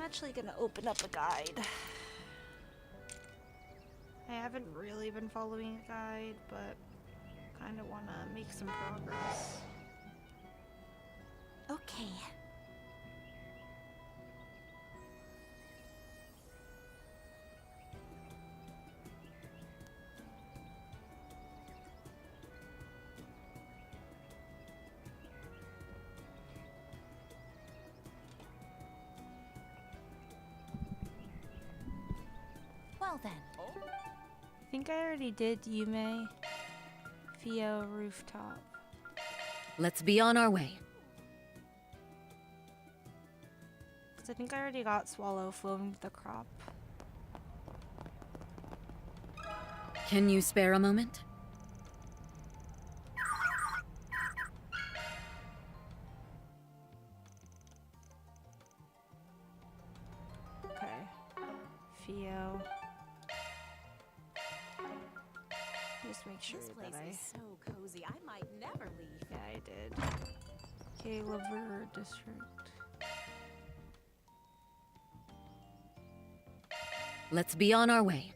actually gonna open up a guide. I haven't really been following a guide, but kind of want to make some progress. Okay. Well then. I think I already did Yume. Fio rooftop. Let's be on our way. Because I think I already got Swallow flown the crop. Can you spare a moment? Okay. Fio. Just make sure This place that is so cozy. I might never leave. Yeah, I did. Okay, Laverne District. Let's be on our way.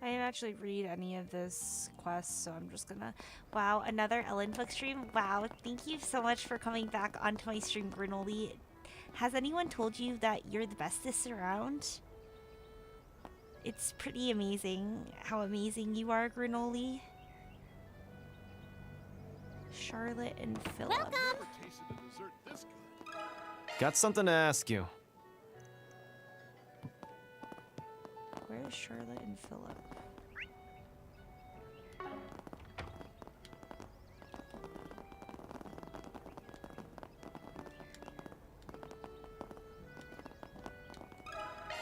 I didn't actually read any of this quest, so I'm just gonna... Wow, another Ellen book stream? Wow, thank you so much for coming back onto my stream, Grinoli. Has anyone told you that you're the bestest around? It's pretty amazing how amazing you are, Grinoli. Charlotte and Philip. Welcome! Got something to ask you. Where's Charlotte and Philip?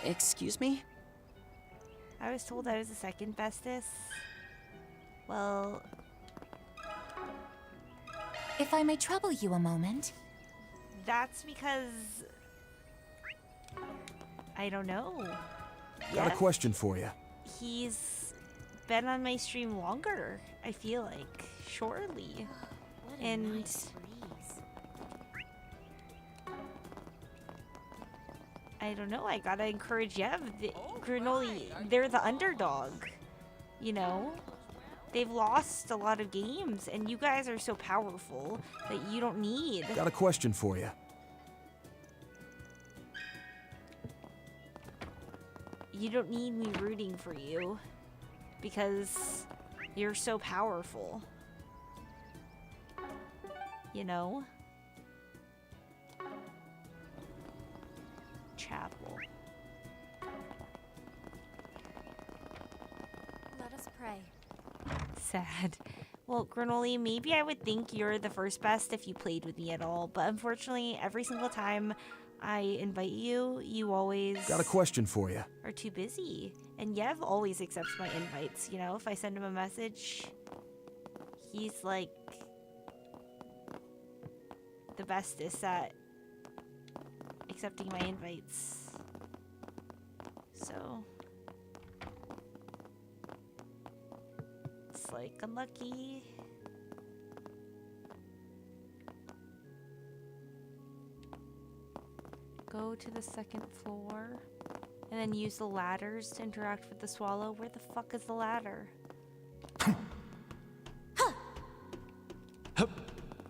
Excuse me? I was told I was the second bestest. Well, If I may trouble you a moment. that's because... I don't know. Got a question for you. He's been on my stream longer, I feel like. Surely. What And- nice breeze. I don't know, I gotta encourage Yev. Grinoli, they're the underdog. You know? They've lost a lot of games, and you guys are so powerful that you don't need. Got a question for you. You don't need me rooting for you. Because you're so powerful. You know? Chapel. Let us pray. Sad. Well, Grinoli, maybe I would think you're the first best if you played with me at all, but unfortunately, every single time I invite you, you always Got a question for you. are too busy. And Yev always accepts my invites, you know? If I send him a message, he's like the bestest at accepting my invites. So it's like unlucky. Go to the second floor and then use the ladders to interact with the swallow. Where the fuck is the ladder?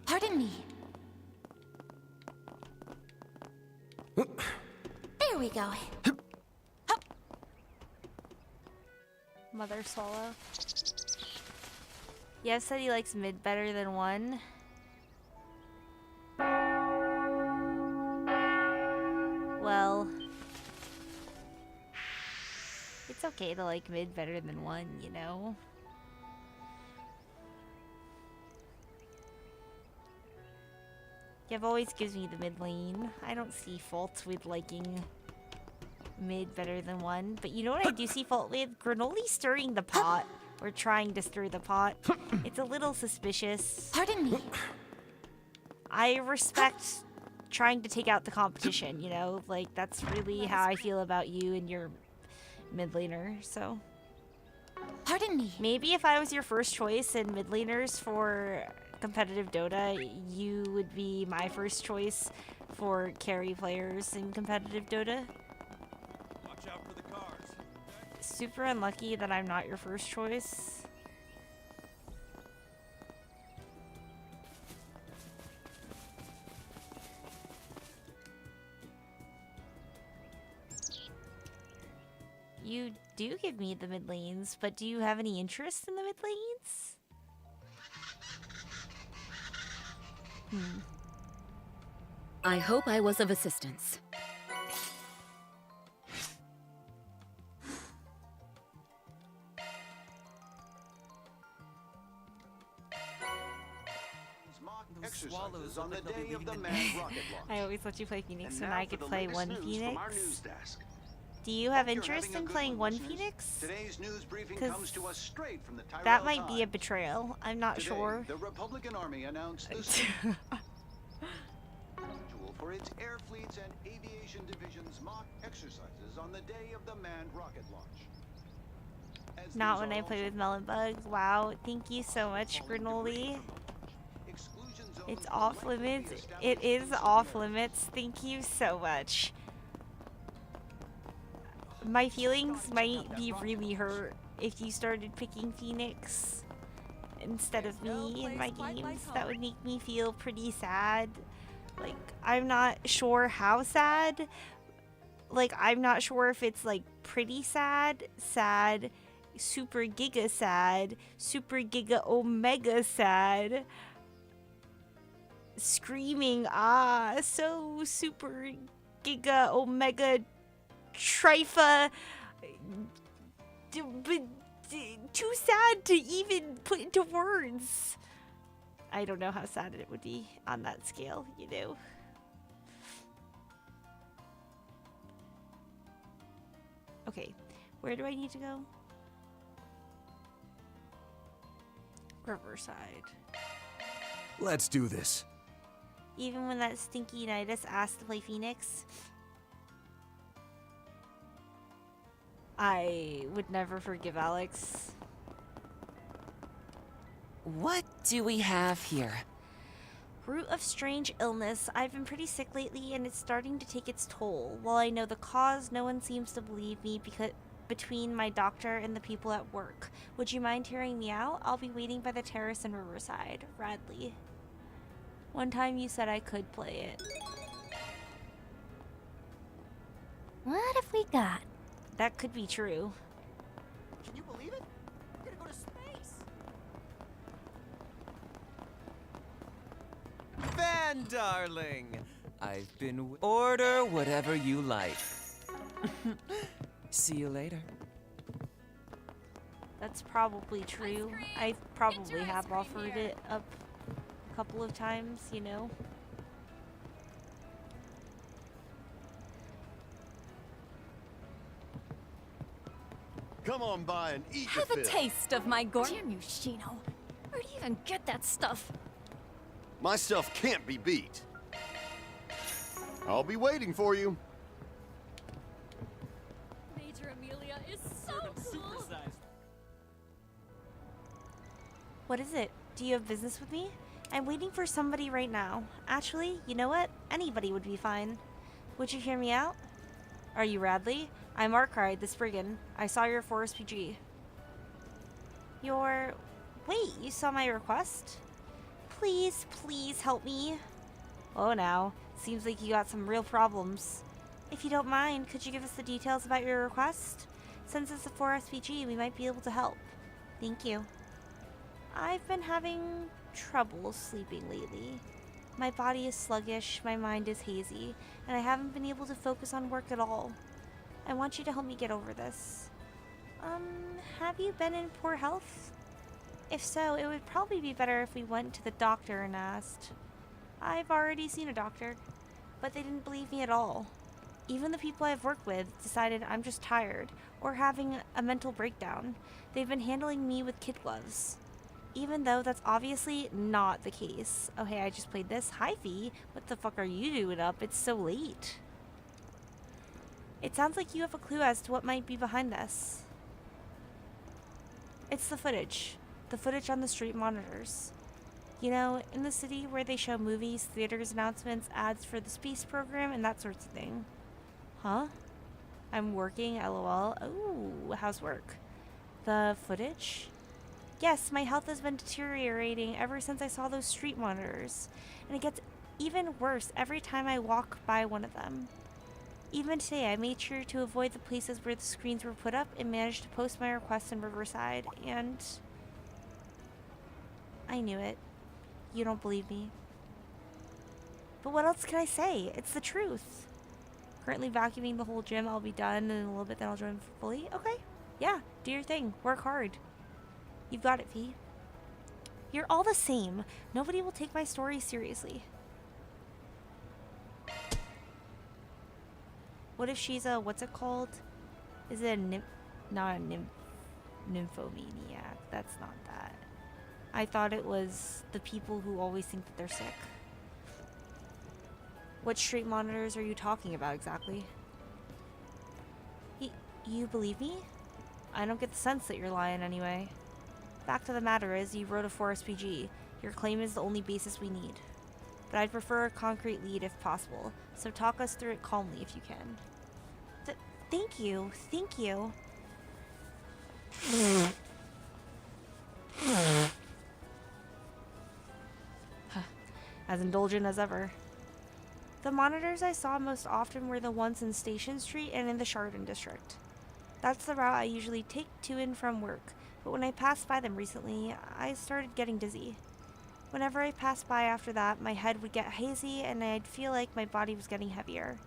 Pardon me. There we go. Mother swallow. Yev said he likes mid better than one. Well, it's okay to like mid better than one, you know? Yev always gives me the mid lane. I don't see fault with liking mid better than one. But you know what I do see fault with? Grinoli stirring the pot. Or trying to stir the pot. It's a little suspicious. Pardon me. I respect trying to take out the competition, you know? Like, that's really how I feel about you and your mid laner, so... Pardon me. Maybe if I was your first choice in mid laners for competitive Dota, you would be my first choice for carry players in competitive Dota. super unlucky that I'm not your first choice. You do give me the mid lanes, but do you have any interest in the mid lanes? I hope I was of assistance. Exercises on the day of the manned rocket launch. I always let you play Phoenix And when now I for could the play latest one news Phoenix. from our news desk. Do you have Hope you're interest having a in good playing one, one listeners. Phoenix? Today's news briefing 'Cause comes to us straight from the Tyrell That might be a Times. betrayal. I'm not Today, sure. The Republican Army announced the schedule for its air fleets and aviation divisions mock exercises on the day of the manned rocket launch. As Not these when are I play also with Melonbug. Wow, thank you so much, falling debris Granola. from the launch. Exclusion zones It's will off likely be limits. established It is in certain off areas. limits. Thank you so much. My feelings might be really hurt if you started picking Phoenix instead of me in my games. That would make me feel pretty sad. Like, I'm not sure how sad. Like, I'm not sure if it's like pretty sad, sad, super giga sad, super giga omega sad, screaming, ah, so super giga omega trifa, too sad to even put into words. I don't know how sad it would be on that scale, you know. Okay, where do I need to go? Riverside. Let's do this. Even when that stinky Nidus asked to play Phoenix, I would never forgive Alex. What do we have here? Root of strange illness. I've been pretty sick lately and it's starting to take its toll. While I know the cause, no one seems to believe me because between my doctor and the people at work. Would you mind hearing me out? I'll be waiting by the terrace in Riverside. Radley. One time you said I could play it. What have we got? That could be true. Can you believe it? We're gonna go to space! Van darling! I've been order whatever you like. See you later. That's probably true. I probably have offered it up a couple of times, you know. Come on by and eat Have your a fill. taste of my Damn you, Shino. Where do you even get that stuff? My stuff can't be beat. I'll be waiting for you. Major Amelia is so cool. What is it? Do you have business with me? I'm waiting for somebody right now. Actually, you know what? Anybody would be fine. Would you hear me out? Are you Radley? I'm Arkride, the Spriggan. I saw your 4SPG. Your... Wait, you saw my request? Please, please help me. Oh, now. Seems like you got some real problems. If you don't mind, could you give us the details about your request? Since it's a 4SPG, we might be able to help. Thank you. I've been having trouble sleeping lately. My body is sluggish, my mind is hazy, and I haven't been able to focus on work at all. I want you to help me get over this. Have you been in poor health? If so, it would probably be better if we went to the doctor and asked. I've already seen a doctor, but they didn't believe me at all. Even the people I've worked with decided I'm just tired or having a mental breakdown. They've been handling me with kid gloves. Even though that's obviously not the case. Oh hey, I just played this. Hi Fee, what the fuck are you doing up? It's so late. It sounds like you have a clue as to what might be behind this. It's the footage. The footage on the street monitors. You know, in the city where they show movies, theaters announcements, ads for the space program, and that sort of thing. Huh? I'm working, lol. Ooh, how's work? The footage? Yes, my health has been deteriorating ever since I saw those street monitors. And it gets even worse every time I walk by one of them. Even today, I made sure to avoid the places where the screens were put up and managed to post my request in Riverside, and... I knew it. You don't believe me. But what else can I say? It's the truth. Currently vacuuming the whole gym. I'll be done in a little bit, then I'll join fully. Okay. Yeah, do your thing. Work hard. You've got it, V. You're all the same. Nobody will take my story seriously. What if she's a, what's it called? Is it a not a nymphomaniac? That's not that. I thought it was the people who always think that they're sick. What street monitors are you talking about exactly? You believe me? I don't get the sense that you're lying anyway. Fact of the matter is, you wrote a 4SPG. Your claim is the only basis we need. But I'd prefer a concrete lead if possible, so talk us through it calmly if you can. Thank you. Thank you. As indulgent as ever. The monitors I saw most often were the ones in Station Street and in the Chardon district. That's the route I usually take to and from work, but when I passed by them recently, I started getting dizzy. Whenever I passed by after that, my head would get hazy and I'd feel like my body was getting heavier.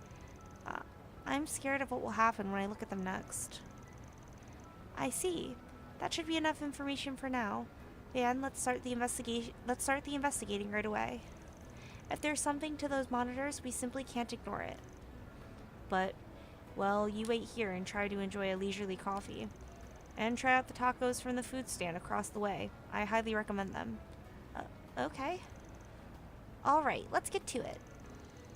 I'm scared of what will happen when I look at them next. I see. That should be enough information for now. Van, let's start the investigating right away. If there's something to those monitors, we simply can't ignore it. But, well, you wait here and try to enjoy a leisurely coffee. And try out the tacos from the food stand across the way. I highly recommend them. Okay. Alright, let's get to it.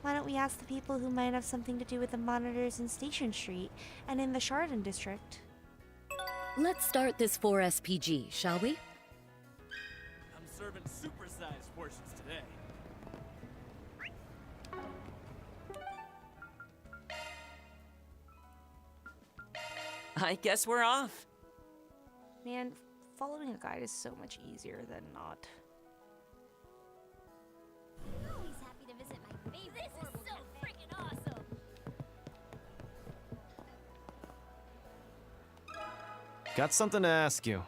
Why don't we ask the people who might have something to do with the monitors in Station Street and in the Chardon district? Let's start this 4SPG, shall we? I'm serving supersized portions today. I guess we're off. Man, following a guide is so much easier than not. Always happy to visit my favorite. This is so freaking awesome. Got something to ask you.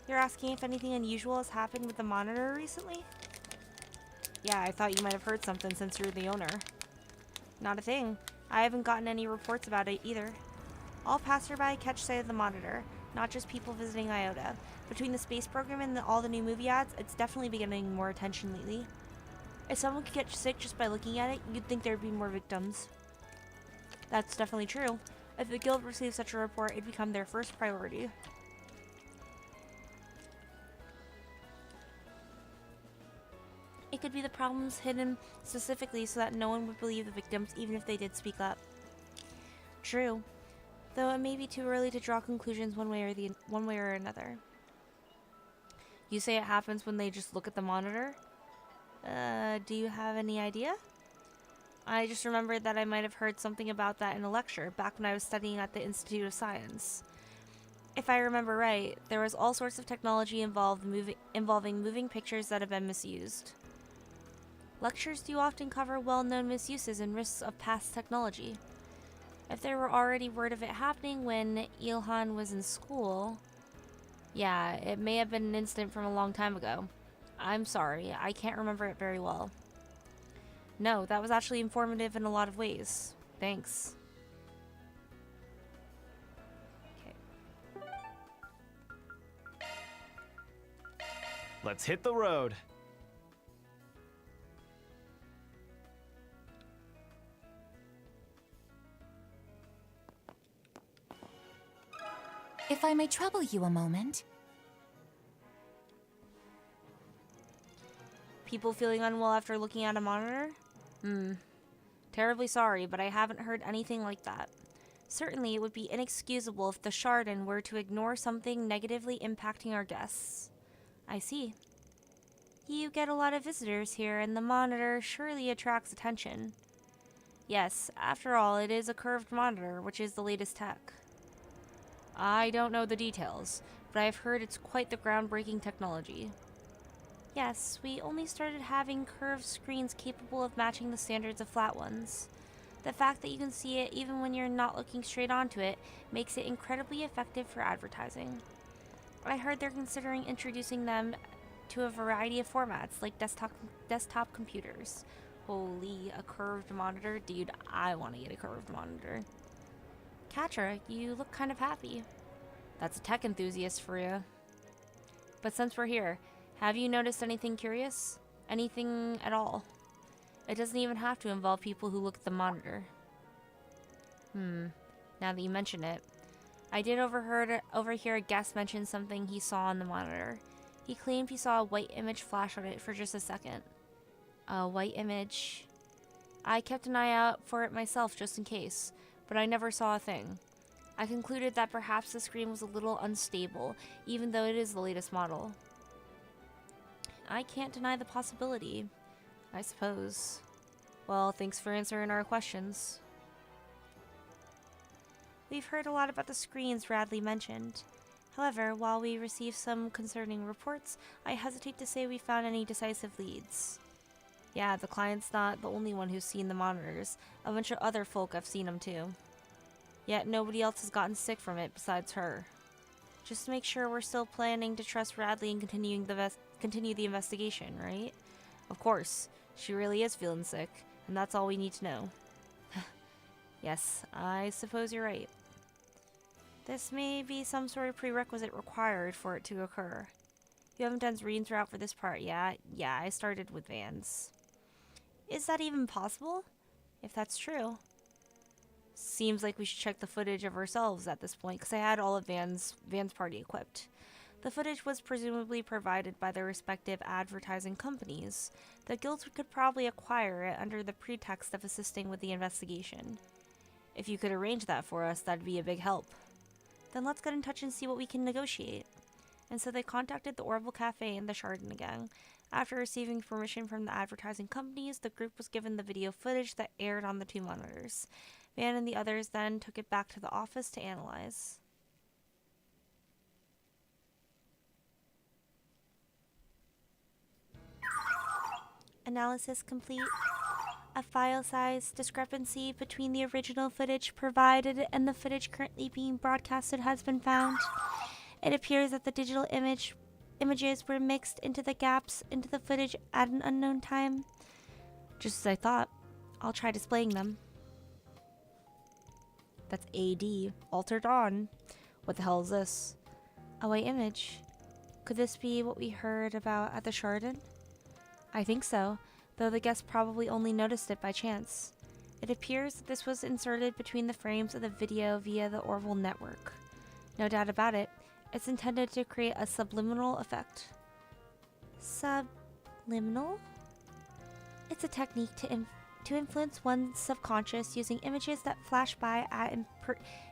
You're asking if anything unusual has happened with the monitor recently? Yeah, I thought you might have heard something since you're the owner. Not a thing. I haven't gotten any reports about it either. All passerby catch sight of the monitor, not just people visiting IOTA. Between the space program and all the new movie ads, it's definitely been getting more attention lately. If someone could get sick just by looking at it, you'd think there'd be more victims. That's definitely true. If the guild received such a report, it'd become their first priority. It could be the problems hidden specifically so that no one would believe the victims even if they did speak up. True. Though it may be too early to draw conclusions one way or another. You say it happens when they just look at the monitor? Do you have any idea? I just remembered that I might have heard something about that in a lecture back when I was studying at the Institute of Science. If I remember right, there was all sorts of technology involving moving pictures that have been misused. Lectures do often cover well-known misuses and risks of past technology. If there were already word of it happening when Ilhan was in school... Yeah, it may have been an incident from a long time ago. I'm sorry, I can't remember it very well. No, that was actually informative in a lot of ways. Thanks. Okay. Let's hit the road. If I may trouble you a moment. People feeling unwell after looking at a monitor? Terribly sorry, but I haven't heard anything like that. Certainly, it would be inexcusable if the Chardon were to ignore something negatively impacting our guests. I see. You get a lot of visitors here, and the monitor surely attracts attention. Yes, after all, it is a curved monitor, which is the latest tech. I don't know the details, but I've heard it's quite the groundbreaking technology. Yes, we only started having curved screens capable of matching the standards of flat ones. The fact that you can see it even when you're not looking straight onto it makes it incredibly effective for advertising. I heard they're considering introducing them to a variety of formats, like desktop computers. Holy, a curved monitor? Dude, I want to get a curved monitor. Katra, you look kind of happy. That's a tech enthusiast for you. But since we're here, have you noticed anything curious? Anything at all? It doesn't even have to involve people who look at the monitor. Now that you mention it, I did overhear a guest mention something he saw on the monitor. He claimed he saw a white image flash on it for just a second. A white image. I kept an eye out for it myself just in case, but I never saw a thing. I concluded that perhaps the screen was a little unstable, even though it is the latest model. I can't deny the possibility, I suppose. Well, thanks for answering our questions. We've heard a lot about the screens Radley mentioned. However, while we received some concerning reports, I hesitate to say we found any decisive leads. Yeah, the client's not the only one who's seen the monitors. A bunch of other folk have seen them too. Yet nobody else has gotten sick from it besides her. Just to make sure we're still planning to trust Radley and continue the investigation, right? Of course, she really is feeling sick, and that's all we need to know. Yes, I suppose you're right. This may be some sort of prerequisite required for it to occur. You haven't done reading throughout for this part yet? Yeah, I started with Vans. Is that even possible? If that's true. Seems like we should check the footage of ourselves at this point, because I had all of Van's party equipped. The footage was presumably provided by their respective advertising companies. The guilds could probably acquire it under the pretext of assisting with the investigation. If you could arrange that for us, that'd be a big help. Then let's get in touch and see what we can negotiate. And so they contacted the Orville Cafe and the Chardon Gang. After receiving permission from the advertising companies, the group was given the video footage that aired on the 2 monitors. Van and the others then took it back to the office to analyze. Analysis complete. A file size discrepancy between the original footage provided and the footage currently being broadcasted has been found. It appears that the digital images were mixed into the gaps into the footage at an unknown time. Just as I thought. I'll try displaying them. That's AD. Altered on. What the hell is this? A white image. Could this be what we heard about at the Chardon? I think so, though the guest probably only noticed it by chance. It appears that this was inserted between the frames of the video via the Orville network. No doubt about it, it's intended to create a subliminal effect. Subliminal? It's a technique to influence one's subconscious using images that flash by at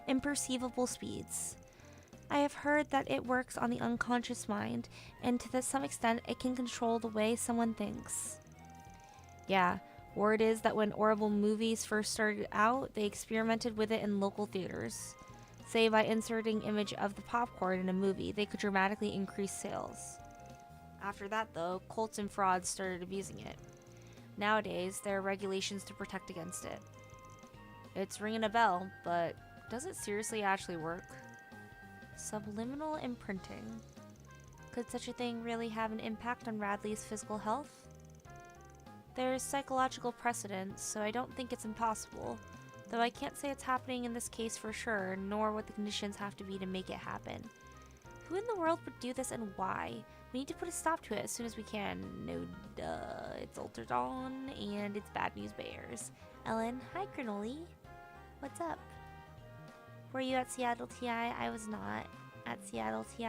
imperceivable speeds. I have heard that it works on the unconscious mind, and to some extent it can control the way someone thinks. Yeah, word is that when Orville movies first started out, they experimented with it in local theaters. Say by inserting image of the popcorn in a movie, they could dramatically increase sales. After that though, cults and frauds started abusing it. Nowadays, there are regulations to protect against it. It's ringing a bell, but does it seriously actually work? Subliminal imprinting. Could such a thing really have an impact on Radley's physical health? There's psychological precedent, so I don't think it's impossible, though I can't say it's happening in this case for sure, nor what the conditions have to be to make it happen. Who in the world would do this and why? We need to put a stop to it as soon as we can. No duh, it's Altered On, and it's Bad News Bears. Ellen, hi Granoli. What's up? Were you at Seattle TI? I was not at Seattle TI.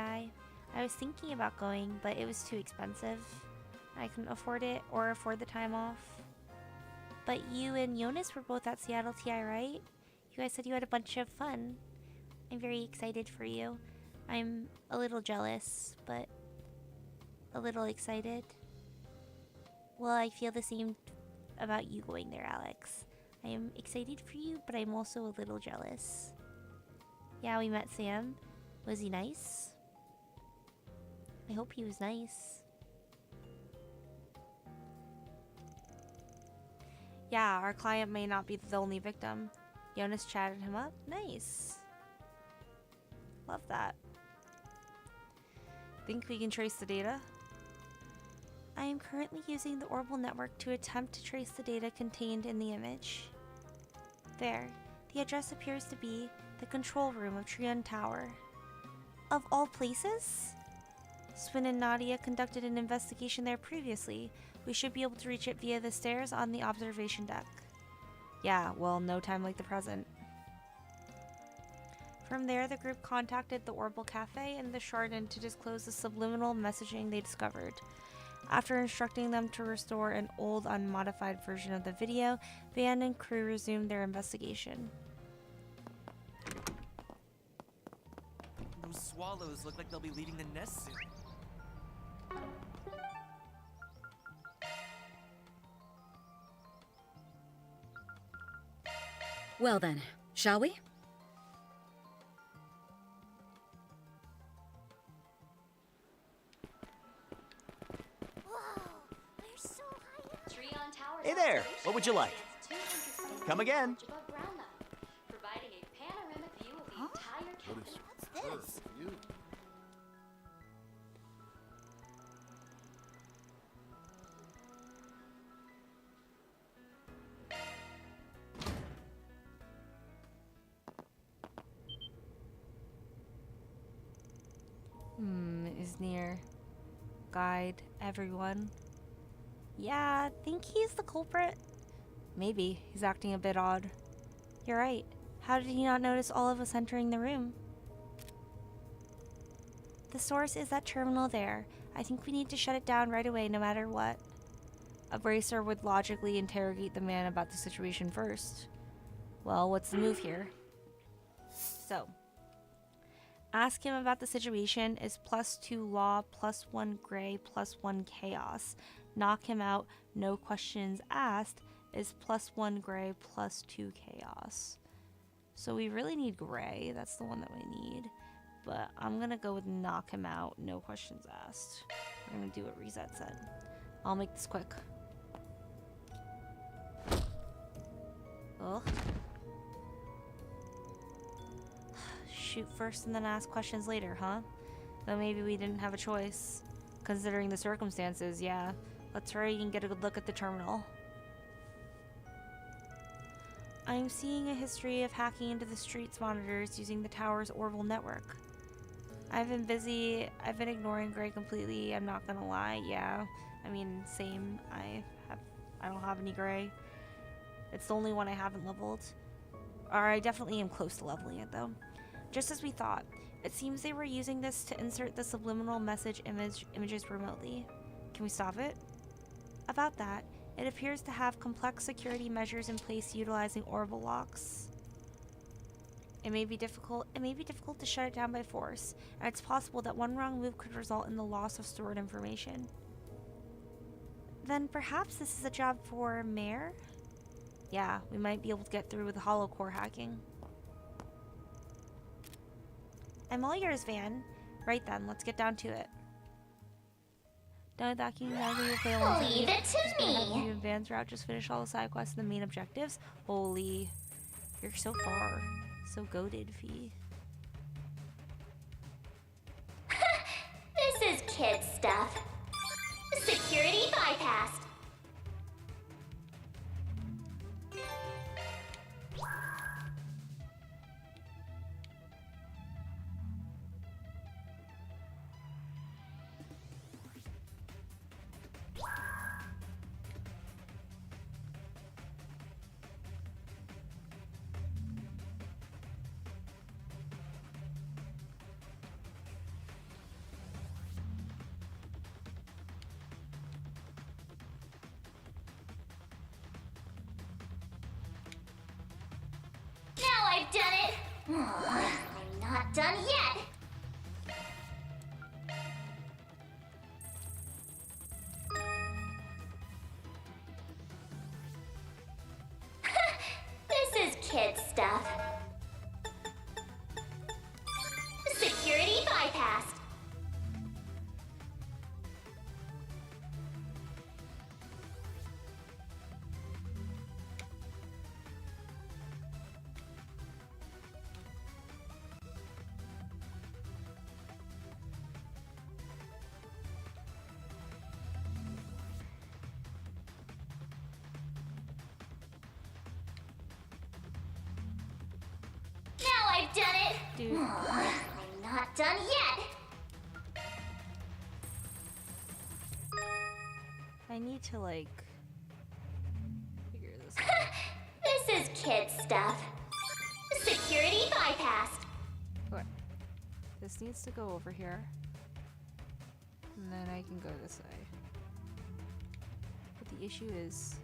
I was thinking about going, but it was too expensive. I couldn't afford it or afford the time off. But you and Jonas were both at Seattle TI, right? You guys said you had a bunch of fun. I'm very excited for you. I'm a little jealous, but a little excited. Well, I feel the same about you going there, Alex. I am excited for you, but I'm also a little jealous. Yeah, we met Sam. Was he nice? I hope he was nice. Yeah, our client may not be the only victim. Jonas chatted him up. Nice. Love that. Think we can trace the data? I am currently using the Orbital network to attempt to trace the data contained in the image. There. The address appears to be the control room of Trion Tower. Of all places? Swin and Nadia conducted an investigation there previously. We should be able to reach it via the stairs on the observation deck. Yeah, well, no time like the present. From there, the group contacted the Orbital Cafe and the Chardon to disclose the subliminal messaging they discovered. After instructing them to restore an old, unmodified version of the video, Van and crew resumed their investigation. Those swallows look like they'll be leaving the nest soon. Well then, shall we? Whoa, we're so high up. Trion Tower's Hey there, observation what would you like? deck is 200 feet Come again. above ground level, providing a panoramic view of the entire campus. What's this? Is near. Guide everyone. Yeah, think he's the culprit? Maybe. He's acting a bit odd. You're right. How did he not notice all of us entering the room? The source is that terminal there. I think we need to shut it down right away, no matter what. A bracer would logically interrogate the man about the situation first. Well, what's the move here? So, ask him about the situation is +2 law, +1 gray, +1 chaos. Knock him out, no questions asked, is +1 gray, +2 chaos. So we really need gray. That's the one that we need. But I'm gonna go with knock him out, no questions asked. We're gonna do what Reset said. I'll make this quick. Ugh. Shoot first and then ask questions later, huh? Though maybe we didn't have a choice. Considering the circumstances, yeah. Let's hurry and get a good look at the terminal. I'm seeing a history of hacking into the street's monitors using the tower's Orbital network. I've been busy. I've been ignoring Gray completely. I'm not gonna lie. Yeah, I mean, same. I don't have any Gray. It's the only one I haven't leveled. Or I definitely am close to leveling it though. Just as we thought, it seems they were using this to insert the subliminal message images remotely. Can we stop it? About that, it appears to have complex security measures in place utilizing orbital locks. It may be difficult to shut it down by force, and it's possible that one wrong move could result in the loss of stored information. Then perhaps this is a job for Mare? Yeah, we might be able to get through with hollow core hacking. I'm all yours, Van. Right then, let's get down to it. Done with that, you'll fail on Leave it to me. you and Van's route. Just finish all the side quests and the main objectives. Holy, you're so far. So goated, Fee. This is kid stuff. Security bypassed. Now I've done it! I'm not done yet! kid stuff. Security bypassed. Now I've done it. Dude. I'm not done yet. I need to, like, figure this out. This is kid stuff. Security bypassed. Okay. This needs to go over here. And then I can go this way. But the issue is...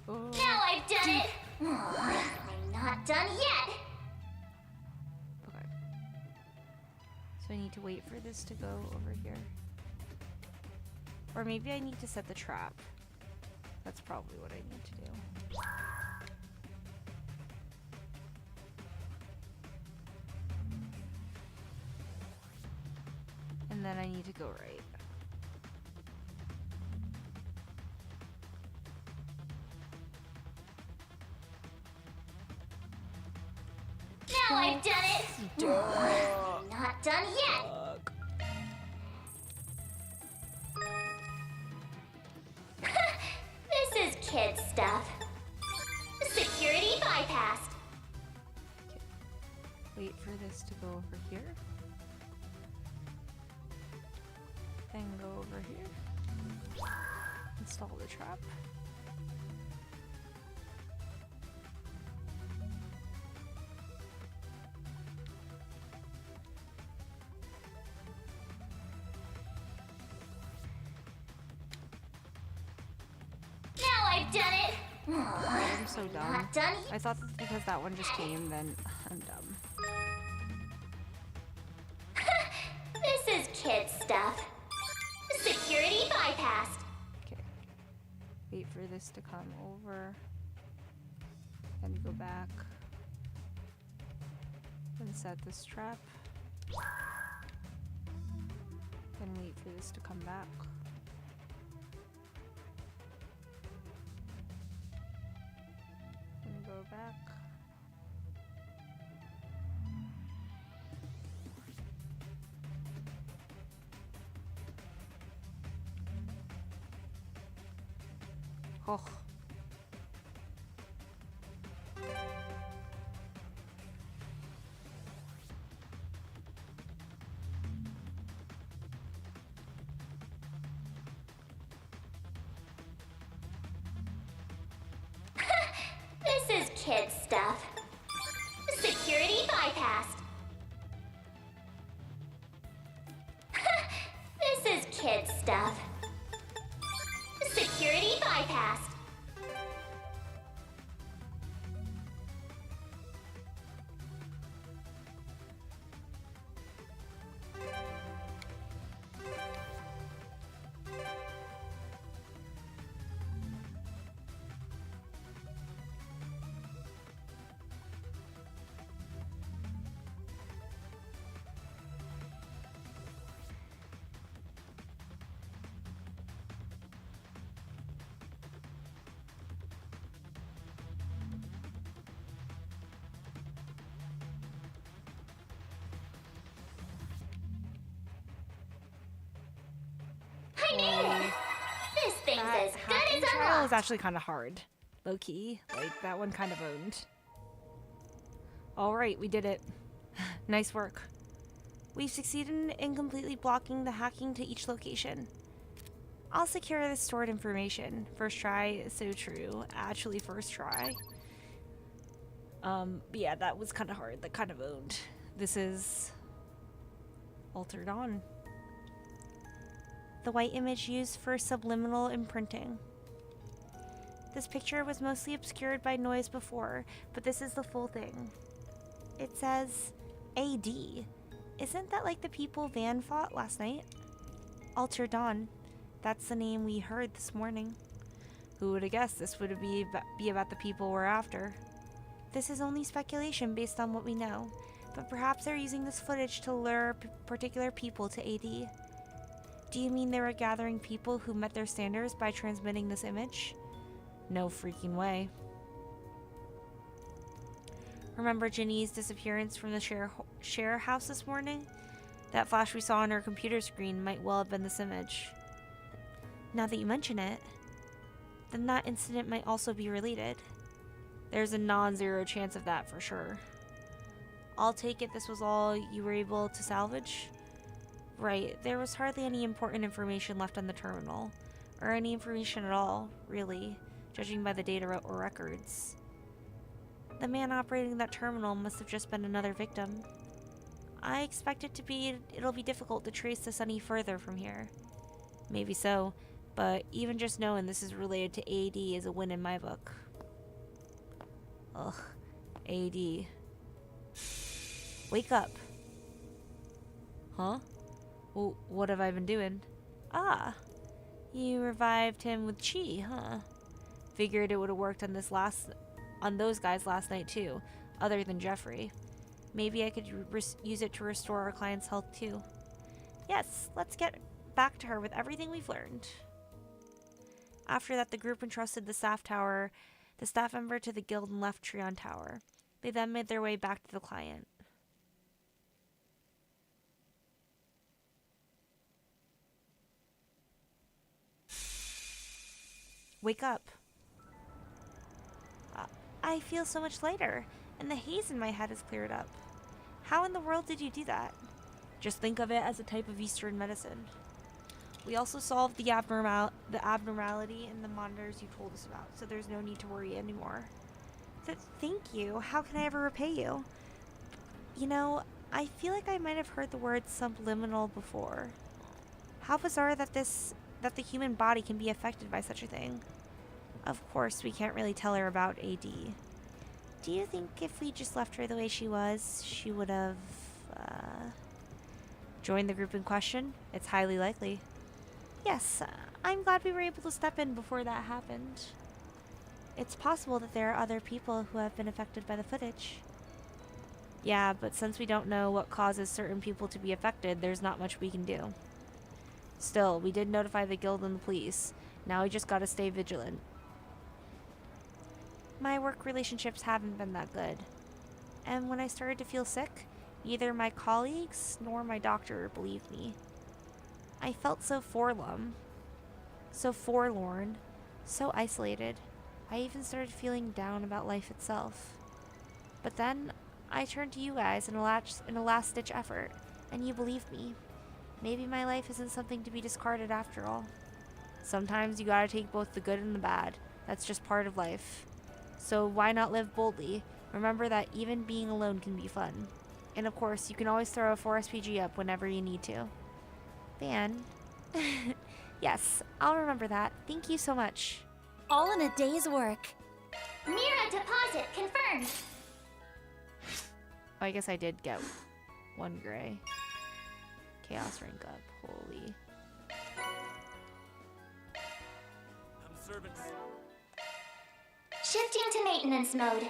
Oh. Now I've done it. I'm not done yet. Okay. So I need to wait for this to go over here. Or maybe I need to set the trap. That's probably what I need to do. And then I need to go right. Now I've done it. I'm not done yet. This is kid stuff. Security bypassed. Wait for this to go over here. Then go over here. Install the trap. Now I've done it. I'm so dumb. Not done I thought that because that one just came, then I'm dumb. This is kid stuff. Security bypassed. Okay. Wait for this to come over. Then go back. Then set this trap. Then wait for this to come back. Then go back. Oh. This is kid stuff. Security bypassed. This is kid stuff. Security bypassed. I made it! This thing's as good Hacking as trial is unlocked. actually kind of hard. Low key. Like, that one kind of owned. Alright, we did it. Nice work. We've succeeded in completely blocking the hacking to each location. I'll secure the stored information. First try, so true. Actually, first try. But yeah, that was kind of hard. That kind of owned. This is Altered On. The white image used for subliminal imprinting. This picture was mostly obscured by noise before, but this is the full thing. It says AD. Isn't that like the people Van fought last night? Alter Dawn. That's the name we heard this morning. Who would have guessed this would be about the people we're after? This is only speculation based on what we know, but perhaps they're using this footage to lure particular people to AD. Do you mean they were gathering people who met their standards by transmitting this image? No freaking way. Remember Ginny's disappearance from the share house this morning? That flash we saw on her computer screen might well have been this image. Now that you mention it, then that incident might also be related. There's a non-zero chance of that for sure. I'll take it this was all you were able to salvage? Right, there was hardly any important information left on the terminal. Or any information at all, really, judging by the data or records. The man operating that terminal must have just been another victim. I expect it'll be difficult to trace this any further from here. Maybe so, but even just knowing this is related to AD is a win in my book. Ugh, AD. Wake up. Huh? Well, what have I been doing? Ah, you revived him with chi, huh? Figured it would have worked on those guys last night too, other than Jeffrey. Maybe I could use it to restore our client's health too. Yes, let's get back to her with everything we've learned. After that, the group entrusted the staff member to the guild and left Trion Tower. They then made their way back to the client. Wake up. I feel so much lighter, and the haze in my head has cleared up. How in the world did you do that? Just think of it as a type of Eastern medicine. We also solved the abnormality in the monitors you told us about, so there's no need to worry anymore. Thank you. How can I ever repay you? You know, I feel like I might have heard the word subliminal before. How bizarre that the human body can be affected by such a thing. Of course, we can't really tell her about AD. Do you think if we just left her the way she was, she would have, joined the group in question? It's highly likely. Yes, I'm glad we were able to step in before that happened. It's possible that there are other people who have been affected by the footage. Yeah, but since we don't know what causes certain people to be affected, there's not much we can do. Still, we did notify the guild and the police. Now we just gotta stay vigilant. My work relationships haven't been that good. And when I started to feel sick, neither my colleagues nor my doctor believed me. I felt so forlorn, so isolated. I even started feeling down about life itself. But then, I turned to you guys in a last-ditch effort, and you believed me. Maybe my life isn't something to be discarded after all. Sometimes you gotta take both the good and the bad. That's just part of life. So why not live boldly? Remember that even being alone can be fun. And of course, you can always throw a 4SPG up whenever you need to. Van. Yes, I'll remember that. Thank you so much. All in a day's work. Mira deposit confirmed. Oh, I guess I did get one gray. Chaos rank up. Holy. I'm servants. Shifting to maintenance mode.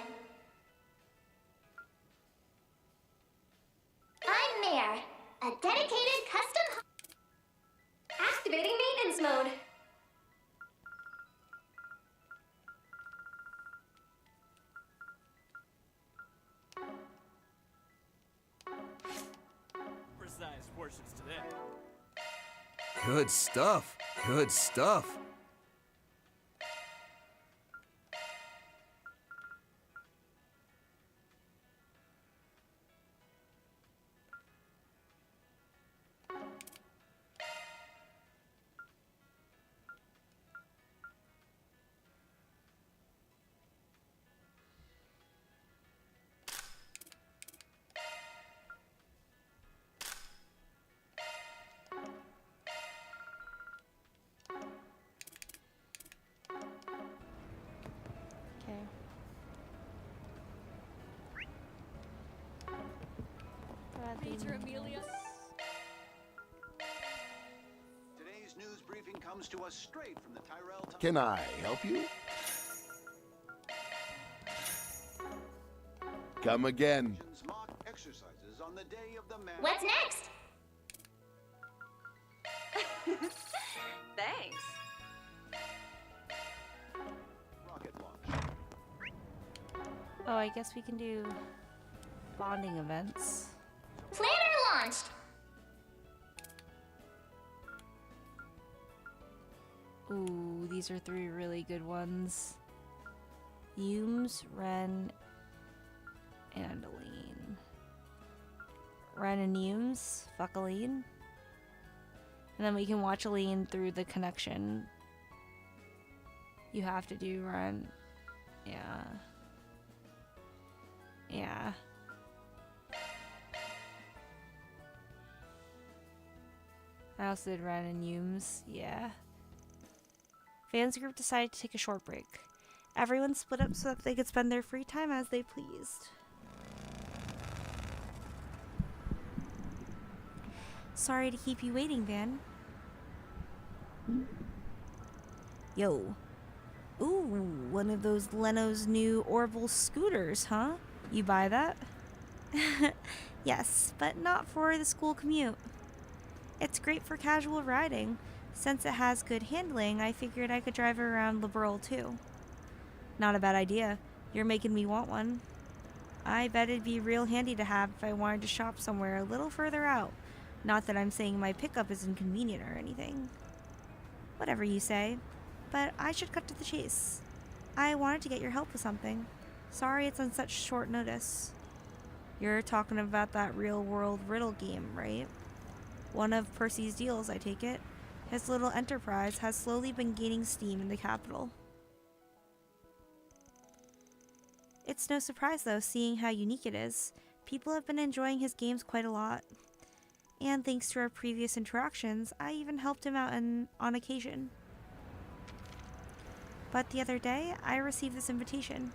I'm Mare, a dedicated custom. Activating maintenance mode. Precise portions to them. Good stuff. Good stuff. Okay. Major Amelia. Today's news briefing comes to us straight from the Tyrell Times. Can I help you? Come again. Mock exercises on the day of the man. What's next? Thanks. Rocket launch. Oh, I guess we can do bonding events. Planner launched. Ooh, these are 3 really good ones. Yumes, Ren, and Aline. Ren and Yumes, fuck Aline. And then we can watch Aline through the connection. You have to do Ren. Yeah. Yeah. I also did Ren and Yumes. Yeah. Fans group decided to take a short break. Everyone split up so that they could spend their free time as they pleased. Sorry to keep you waiting, Van. Yo. Ooh, one of those Leno's new Orville scooters, huh? You buy that? Yes, but not for the school commute. It's great for casual riding. Since it has good handling, I figured I could drive around Liberal too. Not a bad idea. You're making me want one. I bet it'd be real handy to have if I wanted to shop somewhere a little further out. Not that I'm saying my pickup is inconvenient or anything. Whatever you say. But I should cut to the chase. I wanted to get your help with something. Sorry it's on such short notice. You're talking about that real-world riddle game, right? One of Percy's deals, I take it. His little enterprise has slowly been gaining steam in the capital. It's no surprise, though, seeing how unique it is. People have been enjoying his games quite a lot. And thanks to our previous interactions, I even helped him out on occasion. But the other day, I received this invitation.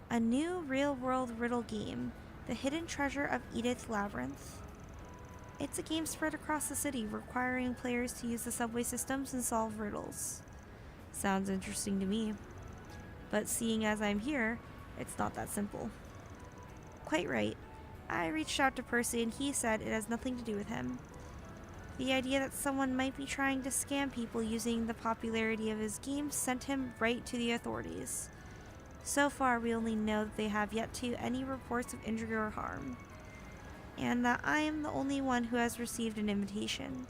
A new real-world riddle game, The Hidden Treasure of Edith Labyrinth. It's a game spread across the city, requiring players to use the subway systems and solve riddles. Sounds interesting to me. But seeing as I'm here, it's not that simple. Quite right. I reached out to Percy and he said it has nothing to do with him. The idea that someone might be trying to scam people using the popularity of his game sent him right to the authorities. So far, we only know that they have yet to any reports of injury or harm, and that I am the only one who has received an invitation.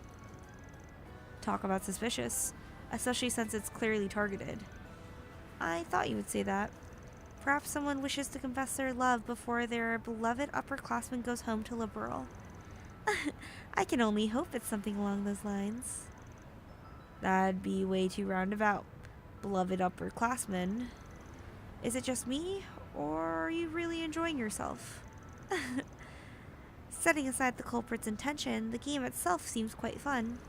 Talk about suspicious, especially since it's clearly targeted. I thought you would say that. Perhaps someone wishes to confess their love before their beloved upperclassman goes home to Liberal. I can only hope it's something along those lines. That'd be way too roundabout. Beloved upperclassman. Is it just me, or are you really enjoying yourself? Setting aside the culprit's intention, the game itself seems quite fun.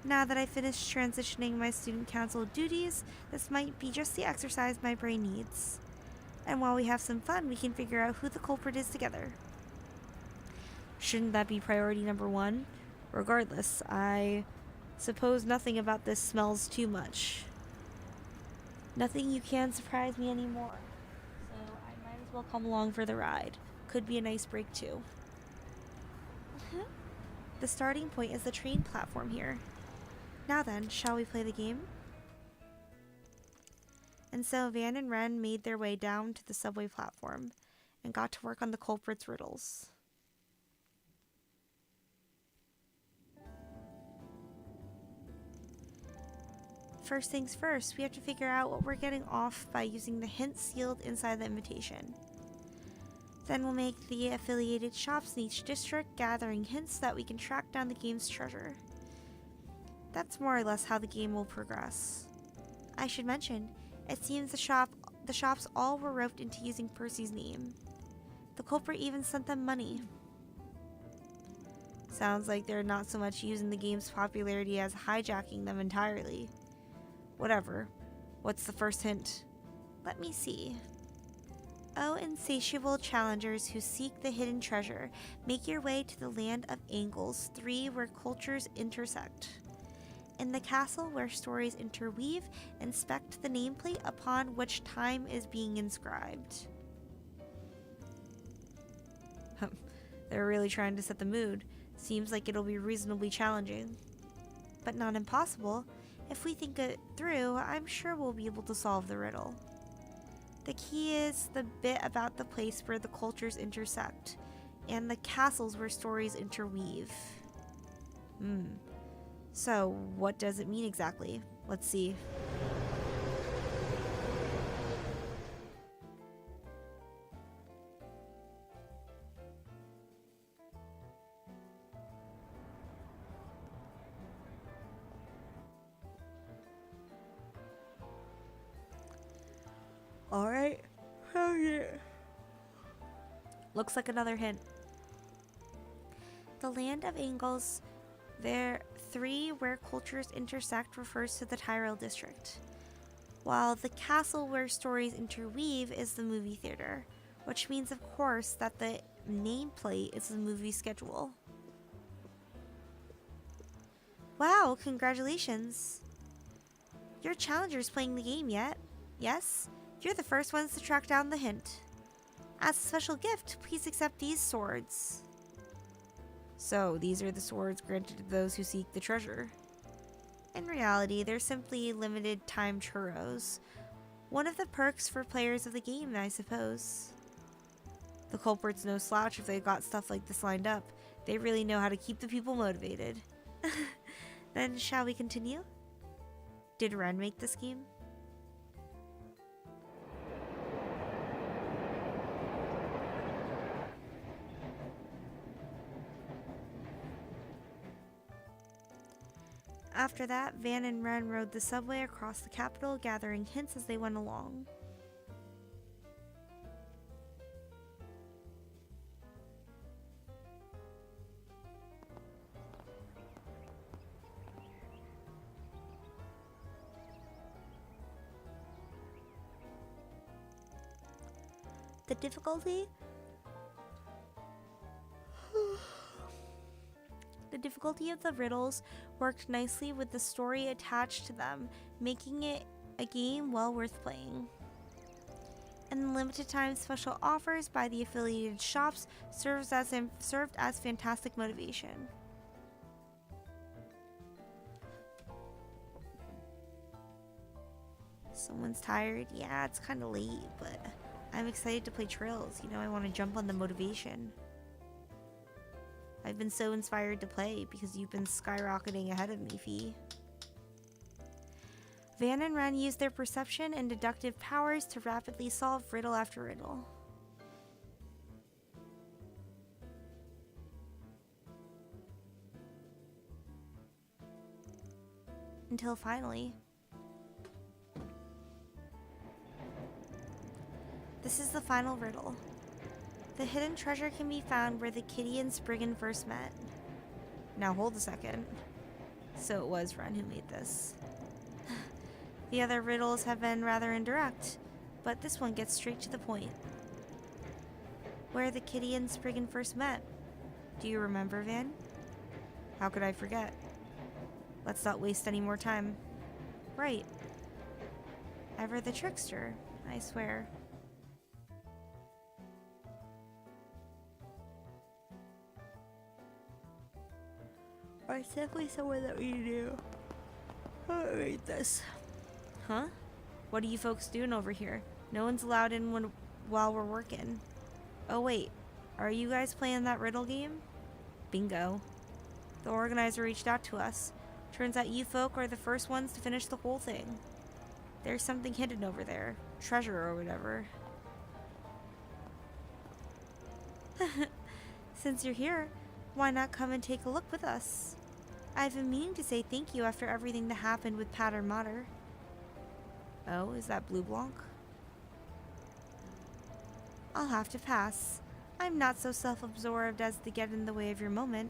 Now that I've finished transitioning my student council duties, this might be just the exercise my brain needs. And while we have some fun, we can figure out who the culprit is together. Shouldn't that be priority number 1? Regardless, I suppose nothing about this smells too much. Nothing you can surprise me anymore. So I might as well come along for the ride. Could be a nice break too. The starting point is the train platform here. Now then, shall we play the game? And so Van and Ren made their way down to the subway platform and got to work on the culprit's riddles. First things first, we have to figure out what we're getting off by using the hints sealed inside the invitation. Then we'll make the affiliated shops in each district, gathering hints that we can track down the game's treasure. That's more or less how the game will progress. I should mention, it seems the shops all were roped into using Percy's name. The culprit even sent them money. Sounds like they're not so much using the game's popularity as hijacking them entirely. Whatever. What's the first hint? Let me see. Oh, insatiable challengers who seek the hidden treasure, make your way to the land of Angles 3 where cultures intersect. In the castle where stories interweave, inspect the nameplate upon which time is being inscribed. They're really trying to set the mood. Seems like it'll be reasonably challenging. But not impossible. If we think it through, I'm sure we'll be able to solve the riddle. The key is the bit about the place where the cultures intersect, and the castles where stories interweave. So, what does it mean exactly? Let's see. Alright. Oh yeah. Looks like another hint. The land of Angles, there 3 where cultures intersect refers to the Tyrell district, while the castle where stories interweave is the movie theater, which means of course that the nameplate is the movie schedule. Wow, congratulations! Your challenger's playing the game yet? Yes? You're the first ones to track down the hint. As a special gift, please accept these swords. So, these are the swords granted to those who seek the treasure. In reality, they're simply limited time churros. One of the perks for players of the game, I suppose. The culprit's no slouch if they've got stuff like this lined up. They really know how to keep the people motivated. Then, shall we continue? Did Ren make this game? After that, Van and Ren rode the subway across the capital, gathering hints as they went along. The difficulty? The difficulty of the riddles worked nicely with the story attached to them, making it a game well worth playing. And the limited time special offers by the affiliated shops served as fantastic motivation. Someone's tired? Yeah, it's kind of late, but I'm excited to play Trails. You know, I want to jump on the motivation. I've been so inspired to play because you've been skyrocketing ahead of me, Fee. Van and Ren use their perception and deductive powers to rapidly solve riddle after riddle. Until finally... This is the final riddle. The hidden treasure can be found where the Kitty and Spriggan first met. Now hold a second. So it was Ren who made this. The other riddles have been rather indirect, but this one gets straight to the point. Where the Kitty and Spriggan first met. Do you remember, Van? How could I forget? Let's not waste any more time. Right. Ever the trickster, I swear. Or it's definitely somewhere that we do. I'll read this. Huh? What are you folks doing over here? No one's allowed in while we're working. Oh wait, are you guys playing that riddle game? Bingo. The organizer reached out to us. Turns out you folk are the first ones to finish the whole thing. There's something hidden over there. Treasure or whatever. Since you're here, why not come and take a look with us? I've been meaning to say thank you after everything that happened with Pater Mater. Oh, is that Blue Blanc? I'll have to pass. I'm not so self-absorbed as to get in the way of your moment.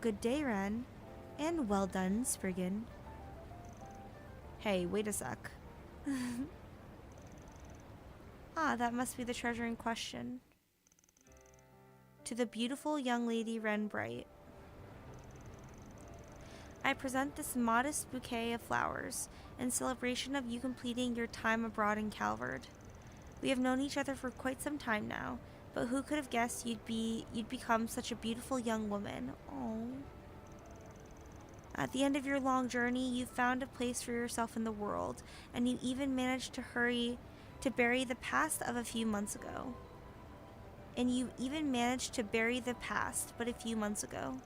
Good day, Ren. And well done, Spriggan. Hey, wait a sec. Ah, that must be the treasure in question. To the beautiful young lady Ren Bright. I present this modest bouquet of flowers in celebration of you completing your time abroad in Calvard. We have known each other for quite some time now, But who could have guessed you'd become such a beautiful young woman? Oh. At the end of your long journey, you found a place for yourself in the world, and you even managed to bury the past of a few months ago. But a few months ago.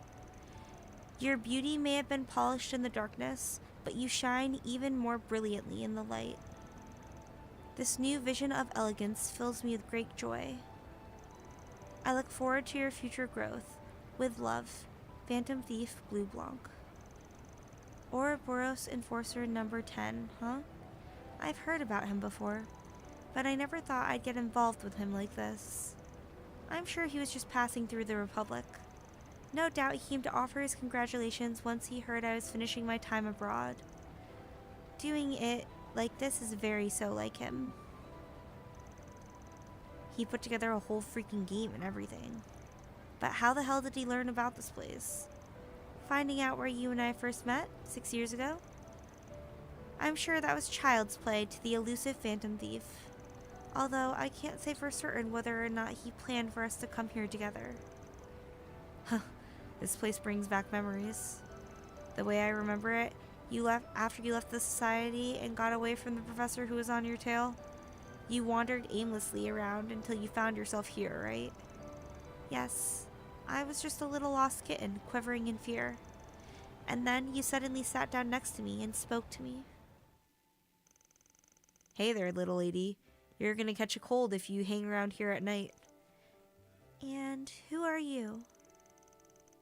Your beauty may have been polished in the darkness, but you shine even more brilliantly in the light. This new vision of elegance fills me with great joy. I look forward to your future growth. With love, Phantom Thief Blue Blanc. Ouroboros Enforcer number 10, huh? I've heard about him before, but I never thought I'd get involved with him like this. I'm sure he was just passing through the Republic. No doubt he came to offer his congratulations once he heard I was finishing my time abroad. Doing it like this is very so like him. He put together a whole freaking game and everything. But how the hell did he learn about this place? Finding out where you and I first met 6 years ago? I'm sure that was child's play to the elusive Phantom Thief. Although I can't say for certain whether or not he planned for us to come here together. Huh, this place brings back memories. The way I remember it, after you left the society and got away from the professor who was on your tail. You wandered aimlessly around until you found yourself here, right? Yes, I was just a little lost kitten, quivering in fear. And then you suddenly sat down next to me and spoke to me. Hey there, little lady. You're gonna catch a cold if you hang around here at night. And who are you?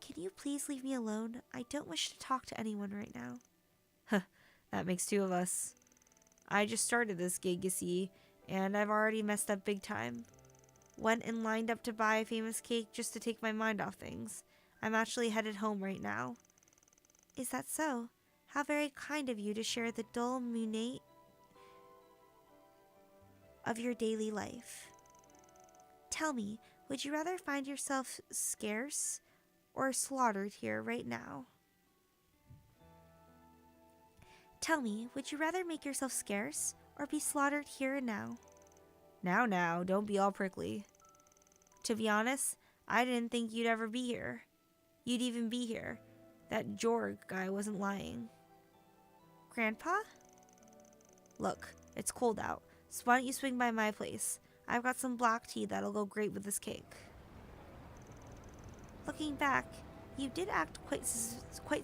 Can you please leave me alone? I don't wish to talk to anyone right now. Huh, that makes two of us. I just started this gig, you see, and I've already messed up big time. Went and lined up to buy a famous cake just to take my mind off things. I'm actually headed home right now. Is that so? How very kind of you to share the dull minutiae of your daily life. Tell me, would you rather find yourself scarce or slaughtered here right now? Tell me, would you rather make yourself scarce or be slaughtered here and now? Now, don't be all prickly. To be honest, I didn't think you'd ever be here. You'd even be here. That Jorg guy wasn't lying. Grandpa? Look, it's cold out, so why don't you swing by my place? I've got some black tea that'll go great with this cake. Looking back, you did act quite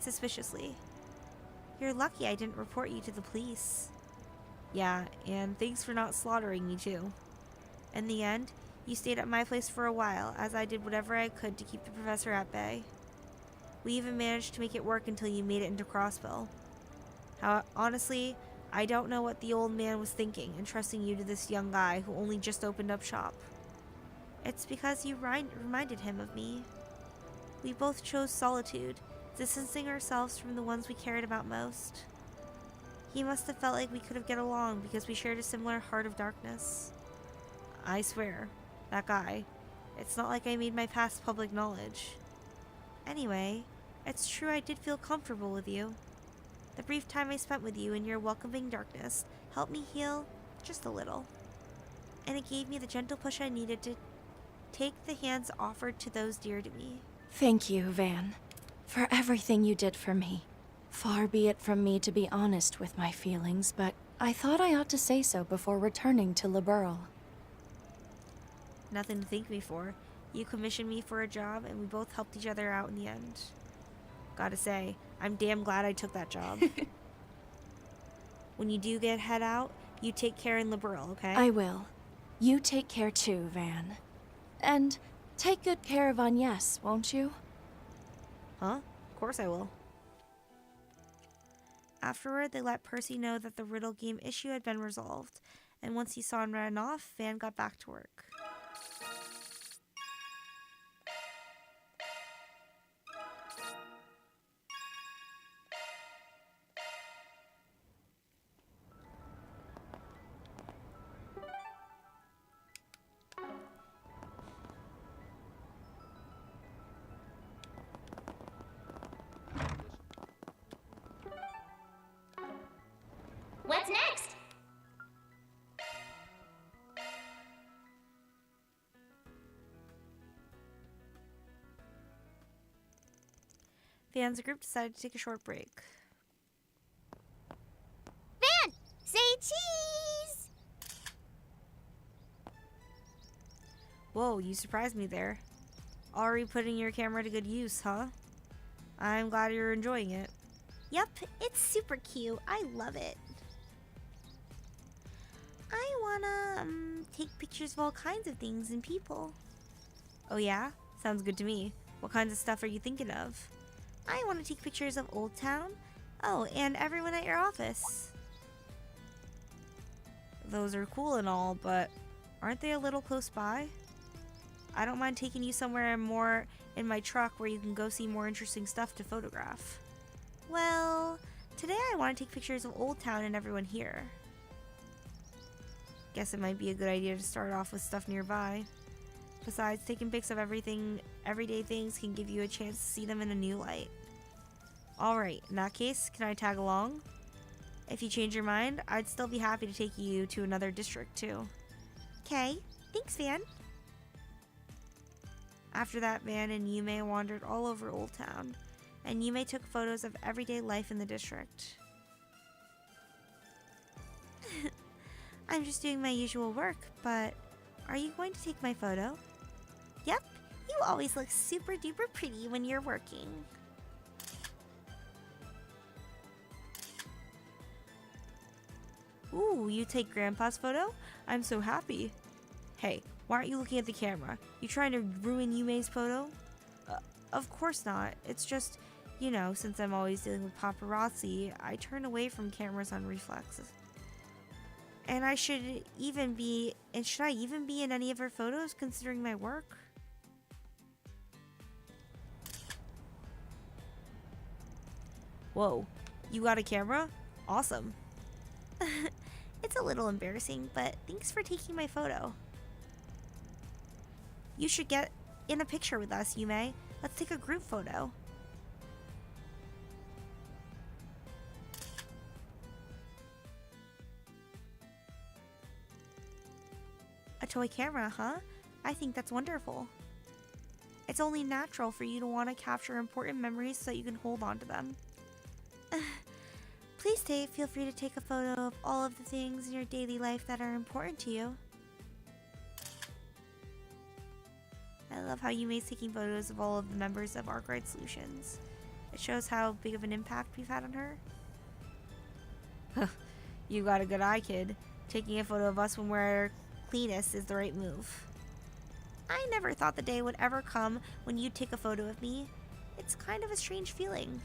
suspiciously. You're lucky I didn't report you to the police. Yeah, and thanks for not slaughtering me too. In the end, you stayed at my place for a while, as I did whatever I could to keep the professor at bay. We even managed to make it work until you made it into Crossville. Honestly, I don't know what the old man was thinking entrusting you to this young guy who only just opened up shop. It's because you reminded him of me. We both chose solitude, distancing ourselves from the ones we cared about most. He must have felt like we could have get along because we shared a similar heart of darkness. I swear, that guy, it's not like I made my past public knowledge. Anyway, it's true I did feel comfortable with you. The brief time I spent with you in your welcoming darkness helped me heal just a little. And it gave me the gentle push I needed to take the hands offered to those dear to me. Thank you, Van, for everything you did for me. Far be it from me to be honest with my feelings, but I thought I ought to say so before returning to Liberl. Nothing to thank me for. You commissioned me for a job, and we both helped each other out in the end. Gotta say, I'm damn glad I took that job. When you do head out, you take care in Liberl, okay? I will. You take care too, Van. And take good care of Agnes, won't you? Huh? Of course I will. Afterward, they let Percy know that the riddle game issue had been resolved, and once he saw him run off, Van got back to work. What's next? Van's group decided to take a short break. Van, say cheese! Whoa, you surprised me there. Already putting your camera to good use, huh? I'm glad you're enjoying it. Yep, it's super cute. I love it. I wanna take pictures of all kinds of things and people. Oh yeah? Sounds good to me. What kinds of stuff are you thinking of? I want to take pictures of Old Town. Oh, and everyone at your office. Those are cool and all, but aren't they a little close by? I don't mind taking you somewhere more in my truck where you can go see more interesting stuff to photograph. Well, today I want to take pictures of Old Town and everyone here. Guess it might be a good idea to start off with stuff nearby. Besides, taking pics of everyday things can give you a chance to see them in a new light. Alright, in that case, can I tag along? If you change your mind, I'd still be happy to take you to another district too. Okay, thanks, Van. After that, Van and Yume wandered all over Old Town, and Yume took photos of everyday life in the district. I'm just doing my usual work, but are you going to take my photo? Yep, you always look super duper pretty when you're working. Ooh, you take Grandpa's photo? I'm so happy. Hey, why aren't you looking at the camera? You trying to ruin Yume's photo? Of course not. It's just, you know, since I'm always dealing with paparazzi, I turn away from cameras on reflexes. And should I even be in any of her photos considering my work? Whoa, you got a camera? Awesome. It's a little embarrassing, but thanks for taking my photo. You should get in a picture with us, Yume. Let's take a group photo. A toy camera, huh? I think that's wonderful. It's only natural for you to want to capture important memories so that you can hold on to them. Please feel free to take a photo of all of the things in your daily life that are important to you. I love how Yume's taking photos of all of the members of Arkwright Solutions. It shows how big of an impact we've had on her. You got a good eye, kid. Taking a photo of us when we're at our cleanest is the right move. I never thought the day would ever come when you'd take a photo of me. It's kind of a strange feeling.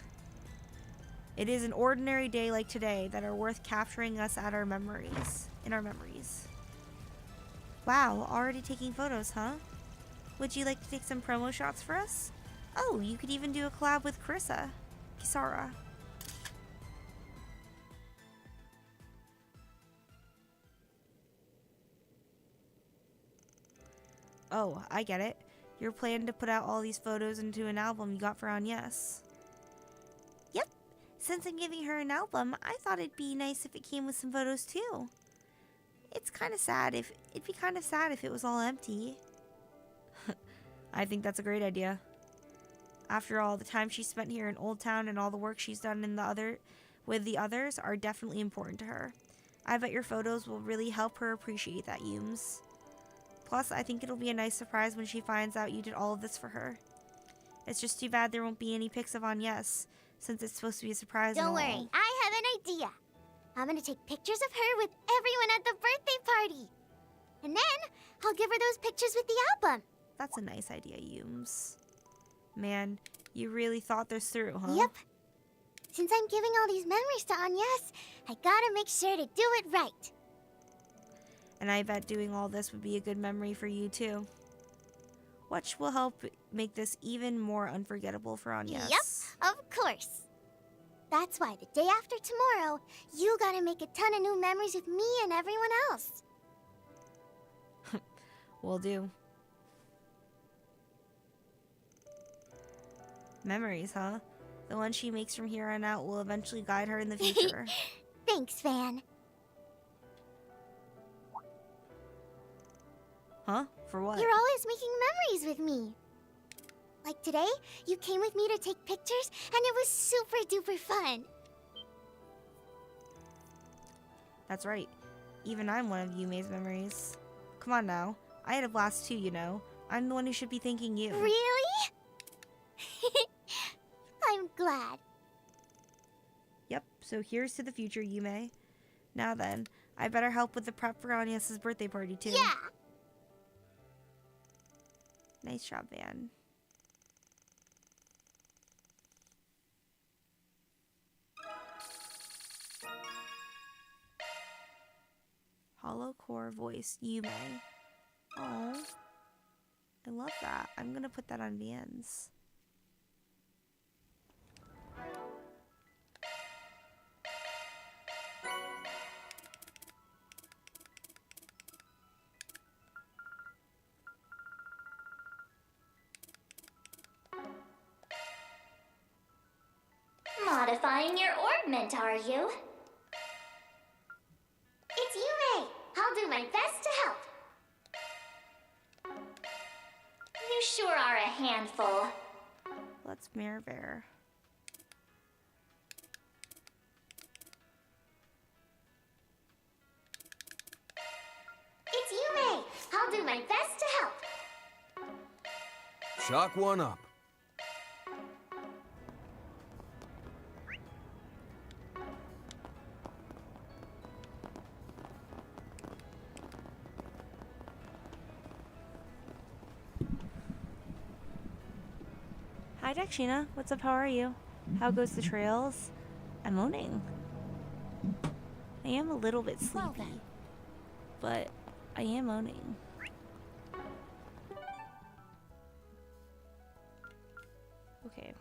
It is an ordinary day like today that are worth capturing us in our memories. Wow, already taking photos, huh? Would you like to take some promo shots for us? Oh, you could even do a collab with Kisara. Oh, I get it. You're planning to put out all these photos into an album you got for Agnes. Yep. Since I'm giving her an album, I thought it'd be nice if it came with some photos too. It'd be kind of sad if it was all empty. I think that's a great idea. After all, the time she spent here in Old Town and all the work she's done with the others are definitely important to her. I bet your photos will really help her appreciate that, Yums. Plus, I think it'll be a nice surprise when she finds out you did all of this for her. It's just too bad there won't be any pics of Agnes, since it's supposed to be a surprise. Don't worry, I have an idea. I'm gonna take pictures of her with everyone at the birthday party. And then I'll give her those pictures with the album. That's a nice idea, Yums. Man, you really thought this through, huh? Yep. Since I'm giving all these memories to Agnes, I gotta make sure to do it right. And I bet doing all this would be a good memory for you, too. Which will help make this even more unforgettable for Agnes. Yep, of course. That's why the day after tomorrow, you gotta make a ton of new memories with me and everyone else. Will do. Memories, huh? The ones she makes from here on out will eventually guide her in the future. Thanks, Van. Huh? For what? You're always making memories with me. Like today, you came with me to take pictures, and it was super duper fun. That's right. Even I'm one of Yume's memories. Come on now. I had a blast too, you know. I'm the one who should be thanking you. Really? I'm glad. Yep, so here's to the future, Yume. Now then, I better help with the prep for Agnes' birthday party too. Yeah! Nice job, Van. Hollow core voice, Yume. Oh, I love that. I'm gonna put that on Van's. Modifying your orbment, are you? It's Yume! I'll do my best to help. You sure are a handful. Let's mirror bear. It's Yume! I'll do my best to help. Chalk one up. Hi, Dakshina. What's up? How are you? How goes the trails? I'm owning. I am a little bit sleepy, but I am owning. Okay.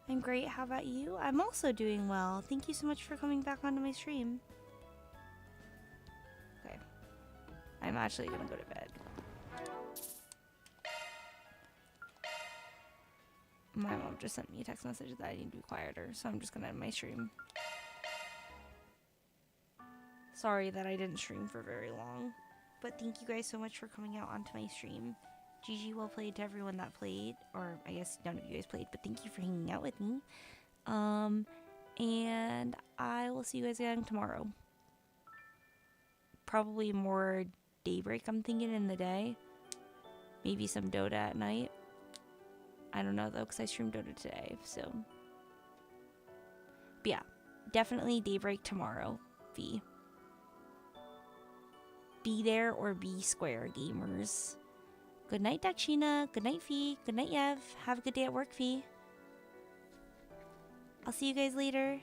I'm great. How about you? I'm also doing well. Thank you so much for coming back onto my stream. Okay. I'm actually gonna go to bed. My mom just sent me a text message that I need to be quieter, so I'm just gonna end my stream. Sorry that I didn't stream for very long, but thank you guys so much for coming out onto my stream. GG, well played to everyone that played, or I guess none of you guys played, but thank you for hanging out with me. And I will see you guys again tomorrow. Probably more Daybreak, I'm thinking, in the day. Maybe some Dota at night. I don't know though, because I streamed Dota today, so. But yeah, definitely Daybreak tomorrow, V. Be there or be square, gamers. Good night, Dakshina. Good night, Fee. Good night, Yev. Have a good day at work, Fee. I'll see you guys later.